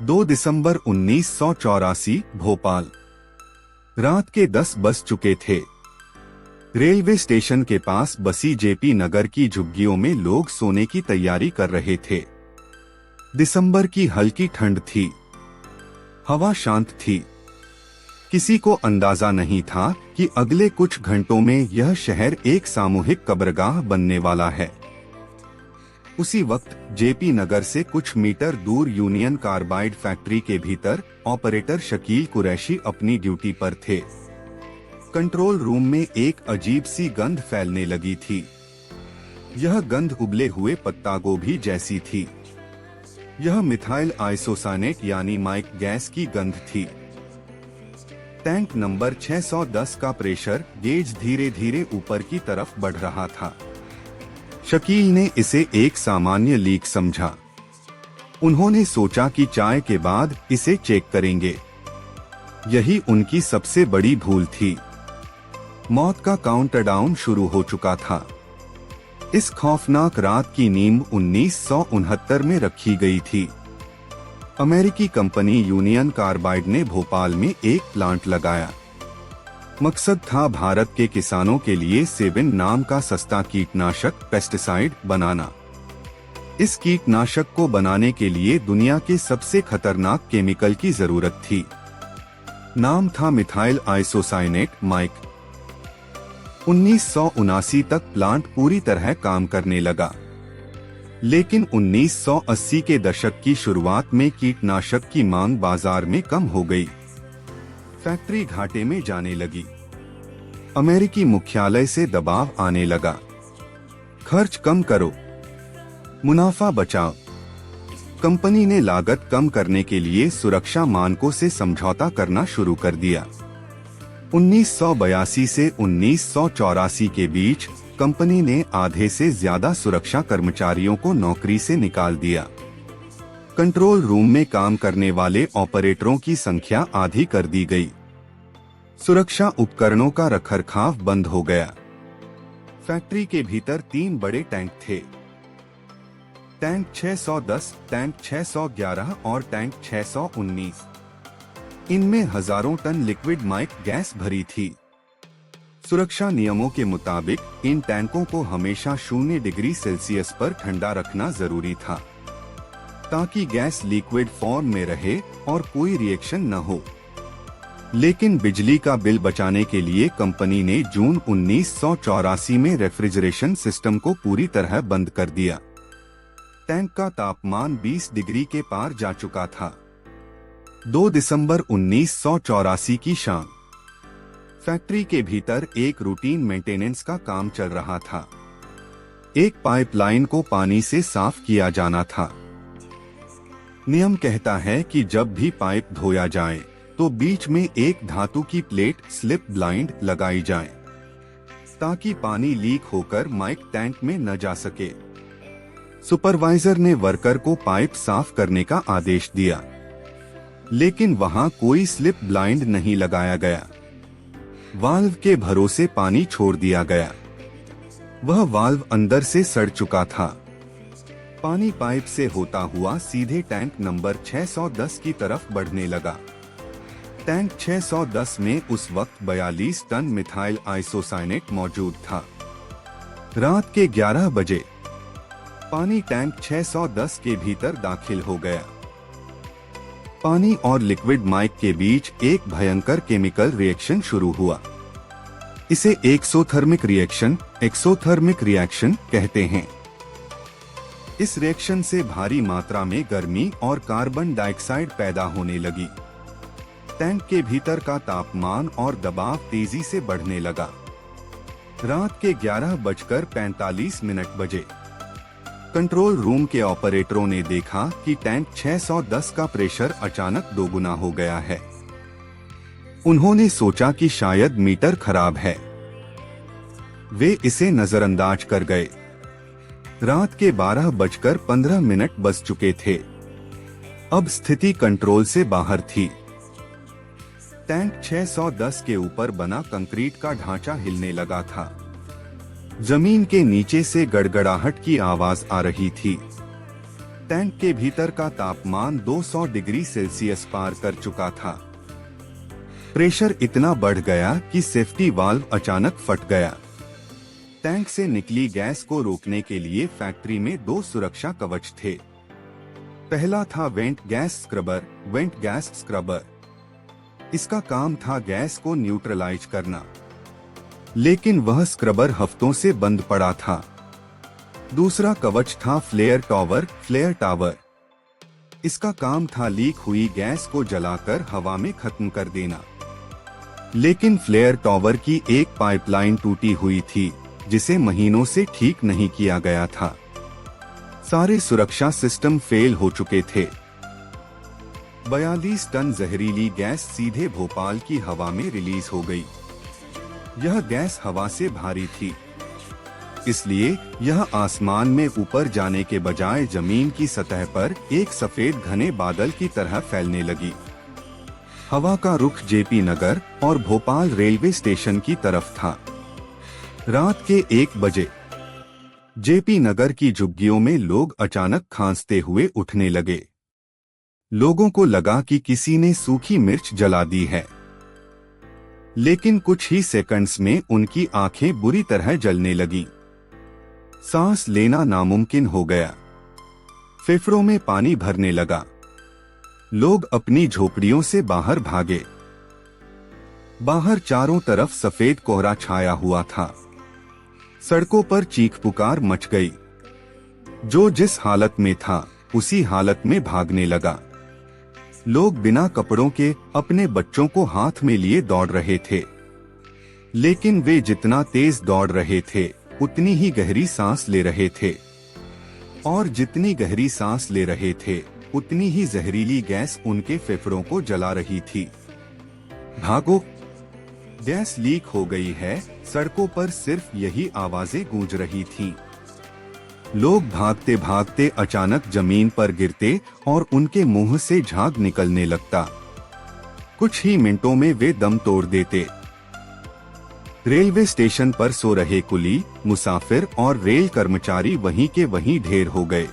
2 दिसंबर 1984 भोपाल। रात के 10 बज चुके थे। रेलवे स्टेशन के पास बसी जेपी नगर की झुग्गियों में लोग सोने की तैयारी कर रहे थे। दिसंबर की हल्की ठंड थी। हवा शांत थी। किसी को अंदाजा नहीं था कि अगले कुछ घंटों में यह शहर एक सामूहिक कब्रगाह बनने वाला है। उसी वक्त जेपी नगर से कुछ मीटर दूर यूनियन कार्बाइड फैक्ट्री के भीतर ऑपरेटर शकील कुरैशी अपनी ड्यूटी पर थे। कंट्रोल रूम में एक अजीब सी गंध फैलने लगी थी। यह गंध उबले हुए पत्ता गोभी जैसी थी। यह मिथाइल आइसोसानेट यानी माइक गैस की गंध थी। टैंक नंबर 610 का प्रेशर गेज धीरे धीरे ऊपर की तरफ बढ़ रहा था। शकील ने इसे एक सामान्य लीक समझा। उन्होंने सोचा कि चाय के बाद इसे चेक करेंगे। यही उनकी सबसे बड़ी भूल थी। मौत का काउंटडाउन शुरू हो चुका था। इस खौफनाक रात की नींव 1969 में रखी गई थी। अमेरिकी कंपनी यूनियन कार्बाइड ने भोपाल में एक प्लांट लगाया। मकसद था भारत के किसानों के लिए सेविन नाम का सस्ता कीटनाशक पेस्टिसाइड बनाना। इस कीटनाशक को बनाने के लिए दुनिया के सबसे खतरनाक केमिकल की जरूरत थी। नाम था मिथाइल आइसोसाइनेट माइक। 1979 तक प्लांट पूरी तरह काम करने लगा, लेकिन 1980 के दशक की शुरुआत में कीटनाशक की मांग बाजार में कम हो गई। फैक्ट्री घाटे में जाने लगी। अमेरिकी मुख्यालय से दबाव आने लगा। खर्च कम करो, मुनाफा बचाओ। कंपनी ने लागत कम करने के लिए सुरक्षा मानकों से समझौता करना शुरू कर दिया। 1982 से 1984 के बीच कंपनी ने आधे से ज्यादा सुरक्षा कर्मचारियों को नौकरी से निकाल दिया। कंट्रोल रूम में काम करने वाले ऑपरेटरों की संख्या आधी कर दी गई। सुरक्षा उपकरणों का रखरखाव बंद हो गया। फैक्ट्री के भीतर 3 बड़े टैंक थे। टैंक 610, टैंक 611 और टैंक 619। इनमें हजारों टन लिक्विड माइक गैस भरी थी। सुरक्षा नियमों के मुताबिक इन टैंकों को हमेशा 0 डिग्री सेल्सियस पर ठंडा रखना जरूरी था, ताकि गैस लिक्विड फॉर्म में रहे और कोई रिएक्शन न हो। लेकिन बिजली का बिल बचाने के लिए कंपनी ने जून 1984 में रेफ्रिजरेशन सिस्टम को पूरी तरह बंद कर दिया। टैंक का तापमान 20 डिग्री के पार जा चुका था। 2 दिसंबर 1984 की शाम फैक्ट्री के भीतर एक रूटीन मेंटेनेंस का काम चल रहा था। एक पाइपलाइन को पानी से साफ किया जाना था। नियम कहता है कि जब भी पाइप धोया जाए तो बीच में एक धातु की प्लेट स्लिप ब्लाइंड लगाई जाए, ताकि पानी लीक होकर माइक टैंक में न जा सके। सुपरवाइजर ने वर्कर को पाइप साफ करने का आदेश दिया, लेकिन वहां कोई स्लिप ब्लाइंड नहीं लगाया गया। वाल्व के भरोसे पानी छोड़ दिया गया। वह वाल्व अंदर से सड़ चुका था। पानी पाइप से होता हुआ सीधे टैंक नंबर 610 की तरफ बढ़ने लगा। टैंक 610 में उस वक्त 42 टन मिथाइल आइसोसाइनेट मौजूद था। रात के 11 बजे पानी टैंक 610 के भीतर दाखिल हो गया। पानी और लिक्विड माइक के बीच एक भयंकर केमिकल रिएक्शन शुरू हुआ। इसे एक्सोथर्मिक रिएक्शन कहते हैं। इस रिएक्शन से भारी मात्रा में गर्मी और कार्बन डाइऑक्साइड पैदा होने लगी। टैंक के भीतर का तापमान और दबाव तेजी से बढ़ने लगा। रात के 11:45 बजे कंट्रोल रूम के ऑपरेटरों ने देखा कि टैंक 610 का प्रेशर अचानक दोगुना हो गया है। उन्होंने सोचा कि शायद मीटर खराब है। वे इसे नजरअंदाज कर गए। रात के 12:15 बज चुके थे। अब स्थिति कंट्रोल से बाहर थी। टैंक 610 के ऊपर बना कंक्रीट का ढांचा हिलने लगा था। जमीन के नीचे से गड़गड़ाहट की आवाज आ रही थी। टैंक के भीतर का तापमान 200 डिग्री सेल्सियस पार कर चुका था। प्रेशर इतना बढ़ गया कि सेफ्टी वाल्व अचानक फट गया। टैंक से निकली गैस को रोकने के लिए फैक्ट्री में 2 सुरक्षा कवच थे। पहला था वेंट गैस स्क्रबर। इसका काम था गैस को न्यूट्रलाइज करना, लेकिन वह स्क्रबर हफ्तों से बंद पड़ा था। दूसरा कवच था फ्लेयर टावर। इसका काम था लीक हुई गैस को जलाकर हवा में खत्म कर देना, लेकिन फ्लेयर टावर की एक पाइपलाइन टूटी हुई थी जिसे महीनों से ठीक नहीं किया गया था। सारे सुरक्षा सिस्टम फेल हो चुके थे। 42 टन जहरीली गैस सीधे भोपाल की हवा में रिलीज हो गई। यह गैस हवा से भारी थी, इसलिए यह आसमान में ऊपर जाने के बजाय जमीन की सतह पर एक सफेद घने बादल की तरह फैलने लगी। हवा का रुख जेपी नगर और भोपाल रेलवे स्टेशन की तरफ था। रात के 1 बजे जेपी नगर की झुग्गियों में लोग अचानक खांसते हुए उठने लगे। लोगों को लगा कि किसी ने सूखी मिर्च जला दी है, लेकिन कुछ ही सेकंड्स में उनकी आंखें बुरी तरह जलने लगीं। सांस लेना नामुमकिन हो गया। फेफड़ों में पानी भरने लगा। लोग अपनी झोपड़ियों से बाहर भागे। बाहर चारों तरफ सफेद कोहरा छाया हुआ था। सड़कों पर चीख पुकार मच गई। जो जिस हालत में था उसी हालत में भागने लगा। लोग बिना कपड़ों के अपने बच्चों को हाथ में लिए दौड़ रहे थे, लेकिन वे जितना तेज दौड़ रहे थे उतनी ही गहरी सांस ले रहे थे, और जितनी गहरी सांस ले रहे थे उतनी ही जहरीली गैस उनके फेफड़ों को जला रही थी। भागो, गैस लीक हो गई है। सड़कों पर सिर्फ यही आवाजें गूंज रही थीं। लोग भागते भागते अचानक जमीन पर गिरते और उनके मुंह से झाग निकलने लगता। कुछ ही मिनटों में वे दम तोड़ देते। रेलवे स्टेशन पर सो रहे कुली, मुसाफिर और रेल कर्मचारी वहीं के वहीं ढेर हो गए।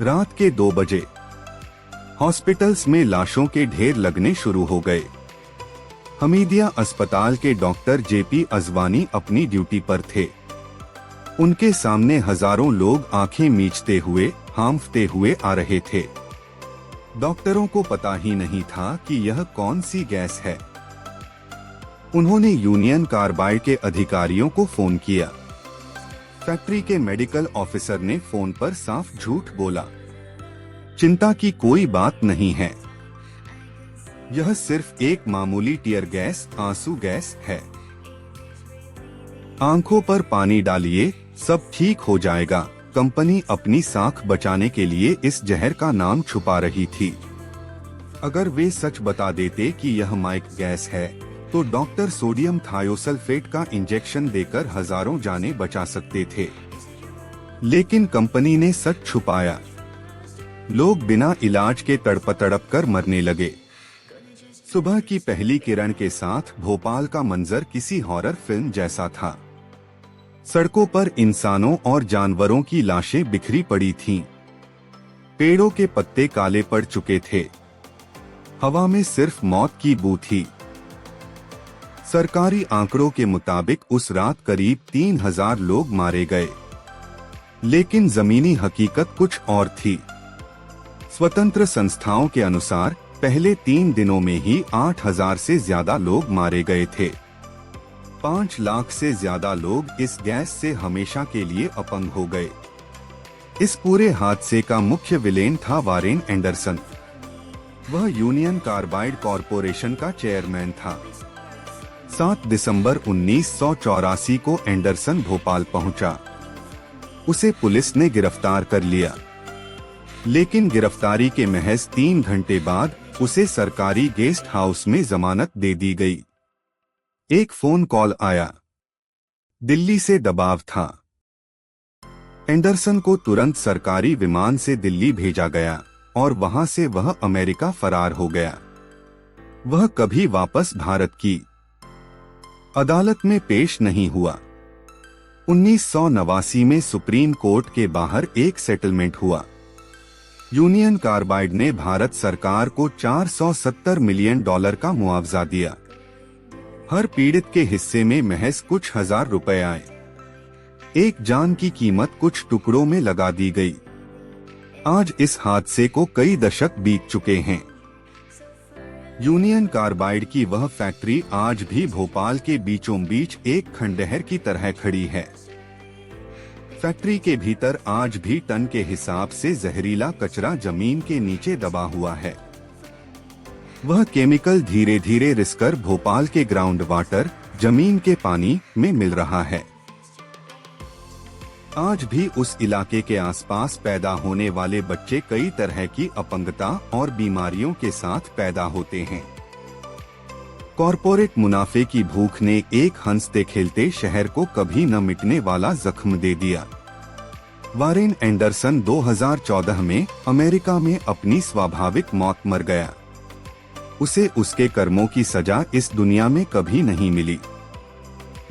रात के 2 बजे हॉस्पिटल्स में लाशों के ढेर लगने शुरू हो गए। हमीदिया अस्पताल के डॉक्टर जेपी अजवानी अपनी ड्यूटी पर थे। उनके सामने हजारों लोग आंखें मीचते हुए, हांफते हुए आ रहे थे। डॉक्टरों को पता ही नहीं था कि यह कौन सी गैस है। उन्होंने यूनियन कार्बाइड के अधिकारियों को फोन किया। फैक्ट्री के मेडिकल ऑफिसर ने फोन पर साफ झूठ बोला। चिंता की कोई बात नहीं है, यह सिर्फ एक मामूली टीयर गैस, आंसू गैस है। आंखों पर पानी डालिए, सब ठीक हो जाएगा। कंपनी अपनी साख बचाने के लिए इस जहर का नाम छुपा रही थी। अगर वे सच बता देते कि यह माइक गैस है, तो डॉक्टर सोडियम थायोसल्फेट का इंजेक्शन देकर हजारों जानें बचा सकते थे। लेकिन कंपनी ने सच छुपाया। लोग बिना इलाज के तड़प कर मरने लगे। सुबह की पहली किरण के साथ भोपाल का मंजर किसी हॉरर फिल्म जैसा था। सड़कों पर इंसानों और जानवरों की लाशें बिखरी पड़ी थीं। पेड़ों के पत्ते काले पड़ चुके थे। हवा में सिर्फ मौत की बू थी। सरकारी आंकड़ों के मुताबिक उस रात करीब 3000 लोग मारे गए, लेकिन जमीनी हकीकत कुछ और थी। स्वतंत्र संस्थाओं के अनुसार पहले 3 दिनों में ही 8000 से ज्यादा लोग मारे गए थे। 5 लाख से ज्यादा लोग इस गैस से हमेशा के लिए अपंग हो गए। इस पूरे हादसे का मुख्य विलेन था वारेन एंडरसन। वह यूनियन कार्बाइड कॉरपोरेशन का चेयरमैन था। 7 दिसंबर 1984 को एंडरसन भोपाल पहुंचा। उसे पुलिस ने गिरफ्तार कर लिया, लेकिन गिरफ्तारी के महज 3 घंटे बाद उसे सरकारी गेस्ट हाउस में जमानत दे दी गई। एक फोन कॉल आया। दिल्ली से दबाव था। एंडरसन को तुरंत सरकारी विमान से दिल्ली भेजा गया और वहां से वह अमेरिका फरार हो गया। वह कभी वापस भारत की अदालत में पेश नहीं हुआ। 1989 में सुप्रीम कोर्ट के बाहर एक सेटलमेंट हुआ। यूनियन कार्बाइड ने भारत सरकार को $470 मिलियन का मुआवजा दिया। हर पीड़ित के हिस्से में महज कुछ हजार रुपए आए। एक जान की कीमत कुछ टुकड़ों में लगा दी गई। आज इस हादसे को कई दशक बीत चुके हैं। यूनियन कार्बाइड की वह फैक्ट्री आज भी भोपाल के बीचों बीच एक खंडहर की तरह खड़ी है। फैक्ट्री के भीतर आज भी टन के हिसाब से जहरीला कचरा जमीन के नीचे दबा हुआ है। वह केमिकल धीरे धीरे रिसकर भोपाल के ग्राउंड वाटर, जमीन के पानी में मिल रहा है। आज भी उस इलाके के आसपास पैदा होने वाले बच्चे कई तरह की अपंगता और बीमारियों के साथ पैदा होते हैं। कॉरपोरेट मुनाफे की भूख ने एक हंसते खेलते शहर को कभी न मिटने वाला जख्म दे दिया। वारेन एंडरसन 2014 में अमेरिका में अपनी स्वाभाविक मौत मर गया। उसे उसके कर्मों की सजा इस दुनिया में कभी नहीं मिली।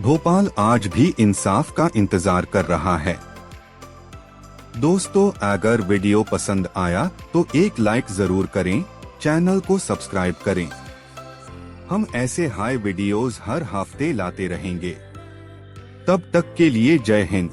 भोपाल आज भी इंसाफ का इंतजार कर रहा है। दोस्तों, अगर वीडियो पसंद आया तो एक लाइक जरूर करें, चैनल को सब्सक्राइब करें। हम ऐसे हाई वीडियोस हर हफ्ते लाते रहेंगे। तब तक के लिए जय हिंद।